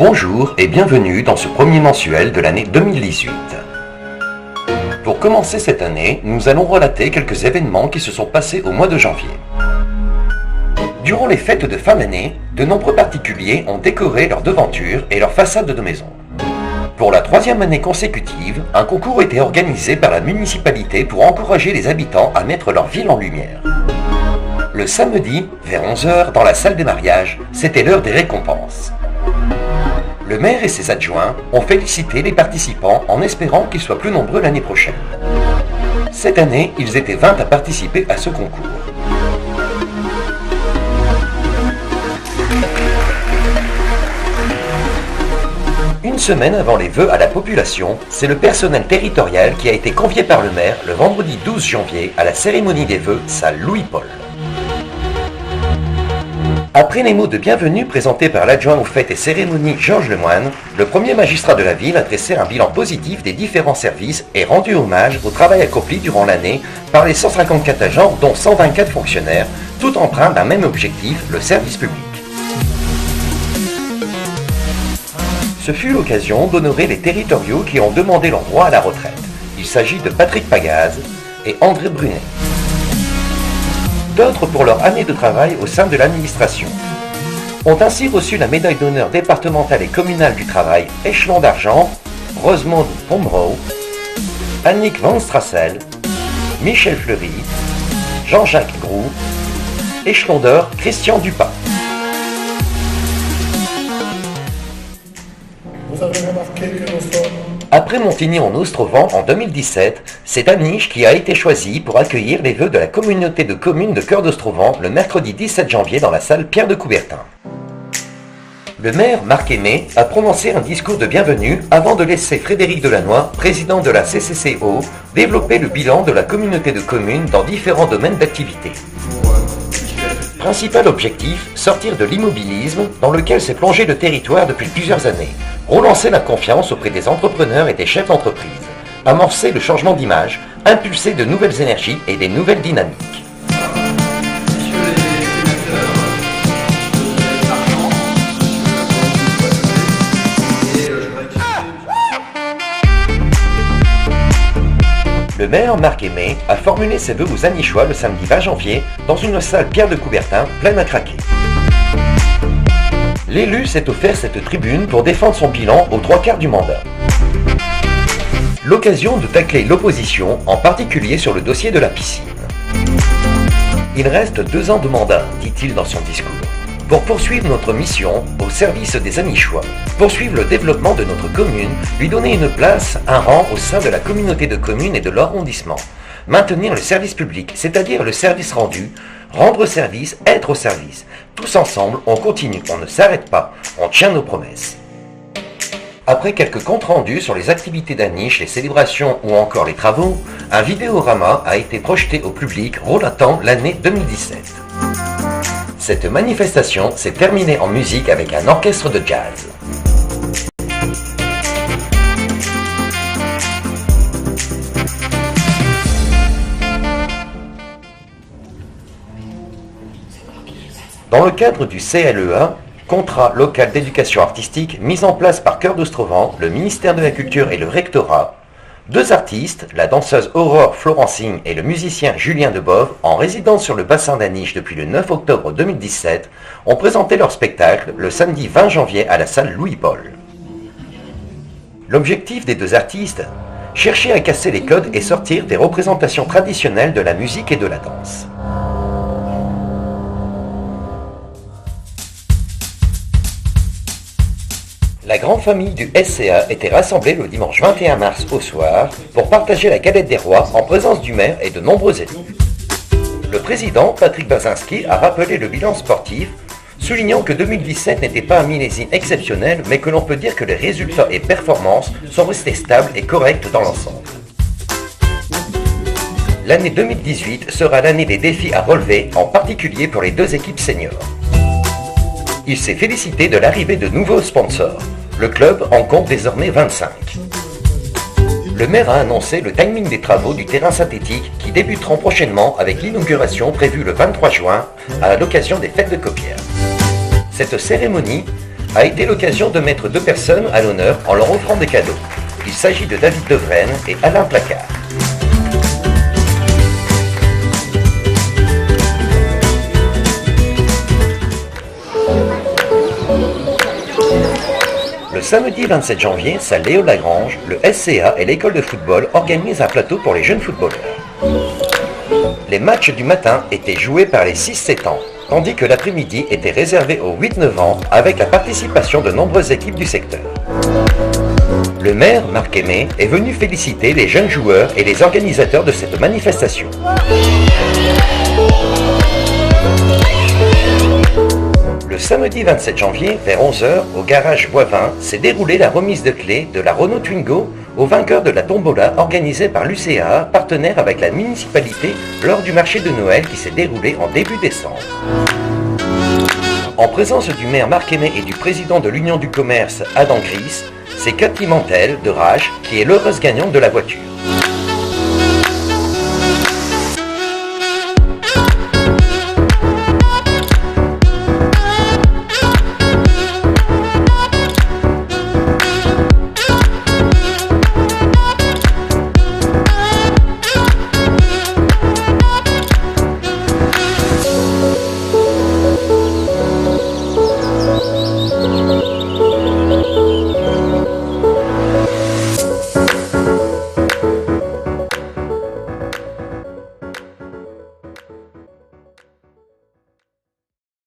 Bonjour et bienvenue dans ce premier mensuel de l'année 2018. Pour commencer cette année, nous allons relater quelques événements qui se sont passés au mois de janvier. Durant les fêtes de fin d'année, de nombreux particuliers ont décoré leurs devantures et leurs façades de maisons. Pour la troisième année consécutive, un concours était organisé par la municipalité pour encourager les habitants à mettre leur ville en lumière. Le samedi, vers 11h, dans la salle des mariages, c'était l'heure des récompenses. Le maire et ses adjoints ont félicité les participants en espérant qu'ils soient plus nombreux l'année prochaine. Cette année, ils étaient 20 à participer à ce concours. Une semaine avant les vœux à la population, c'est le personnel territorial qui a été convié par le maire le vendredi 12 janvier à la cérémonie des vœux salle Louis-Paul. Après les mots de bienvenue présentés par l'adjoint aux fêtes et cérémonies Georges Lemoine, le premier magistrat de la ville a dressé un bilan positif des différents services et rendu hommage au travail accompli durant l'année par les 154 agents, dont 124 fonctionnaires, tout empreints d'un même objectif, le service public. Ce fut l'occasion d'honorer les territoriaux qui ont demandé leur droit à la retraite. Il s'agit de Patrick Pagaz et André Brunet. D'autres pour leur année de travail au sein de l'administration. Ont ainsi reçu la médaille d'honneur départementale et communale du travail échelon d'argent, Rosemonde Pombreau, Annick Van Strassel, Michel Fleury, Jean-Jacques Groux, échelon d'or Christian Dupas. Vous avez remarqué que nous sommes... Après Montigny-en-Ostrevent en 2017, c'est Aniche qui a été choisi pour accueillir les vœux de la communauté de communes de Cœur d'Ostrevent le mercredi 17 janvier dans la salle Pierre de Coubertin. Le maire, Marc Aimé, a prononcé un discours de bienvenue avant de laisser Frédéric Delannoy, président de la CCCO, développer le bilan de la communauté de communes dans différents domaines d'activité. Principal objectif, sortir de l'immobilisme dans lequel s'est plongé le territoire depuis plusieurs années, relancer la confiance auprès des entrepreneurs et des chefs d'entreprise, amorcer le changement d'image, impulser de nouvelles énergies et des nouvelles dynamiques. Le maire Marc Aimé a formulé ses vœux aux Anichois le samedi 20 janvier dans une salle Pierre de Coubertin pleine à craquer. L'élu s'est offert cette tribune pour défendre son bilan aux 3/4 du mandat. L'occasion de tacler l'opposition, en particulier sur le dossier de la piscine. Il reste 2 ans de mandat, dit-il dans son discours, pour poursuivre notre mission au service des Anichois, poursuivre le développement de notre commune, lui donner une place, un rang au sein de la communauté de communes et de l'arrondissement, maintenir le service public, c'est-à-dire le service rendu, rendre service, être au service. Tous ensemble, on continue, on ne s'arrête pas, on tient nos promesses. Après quelques comptes rendus sur les activités d'Aniche, les célébrations ou encore les travaux, un vidéorama a été projeté au public relatant l'année 2017. Cette manifestation s'est terminée en musique avec un orchestre de jazz. Dans le cadre du CLEA, contrat local d'éducation artistique mis en place par Cœur d'Ostrevent, le ministère de la Culture et le rectorat, 2 artistes, la danseuse Aurore Florencing et le musicien Julien Debove, en résidence sur le bassin d'Aniche depuis le 9 octobre 2017, ont présenté leur spectacle le samedi 20 janvier à la salle Louis-Paul. L'objectif des 2 artistes, chercher à casser les codes et sortir des représentations traditionnelles de la musique et de la danse. La grande famille du SCA était rassemblée le dimanche 21 mars au soir pour partager la galette des rois en présence du maire et de nombreux élus. Le président, Patrick Bazinski, a rappelé le bilan sportif, soulignant que 2017 n'était pas un millésime exceptionnel, mais que l'on peut dire que les résultats et performances sont restés stables et corrects dans l'ensemble. L'année 2018 sera l'année des défis à relever, en particulier pour les 2 équipes seniors. Il s'est félicité de l'arrivée de nouveaux sponsors. Le club en compte désormais 25. Le maire a annoncé le timing des travaux du terrain synthétique qui débuteront prochainement avec l'inauguration prévue le 23 juin à l'occasion des fêtes de Copières. Cette cérémonie a été l'occasion de mettre 2 personnes à l'honneur en leur offrant des cadeaux. Il s'agit de David Devraine et Alain Placard. Le samedi 27 janvier, salle Léo Lagrange, le SCA et l'école de football organisent un plateau pour les jeunes footballeurs. Les matchs du matin étaient joués par les 6-7 ans, tandis que l'après-midi était réservé aux 8-9 ans avec la participation de nombreuses équipes du secteur. Le maire, Marc Aimé, est venu féliciter les jeunes joueurs et les organisateurs de cette manifestation. Le samedi 27 janvier, vers 11h, au garage Boivin, s'est déroulée la remise de clés de la Renault Twingo au vainqueur de la tombola organisée par l'UCA, partenaire avec la municipalité lors du marché de Noël qui s'est déroulé en début décembre. En présence du maire Marc Aimé et du président de l'Union du commerce Adam Gris, c'est Cathy Mantel de Rage qui est l'heureuse gagnante de la voiture.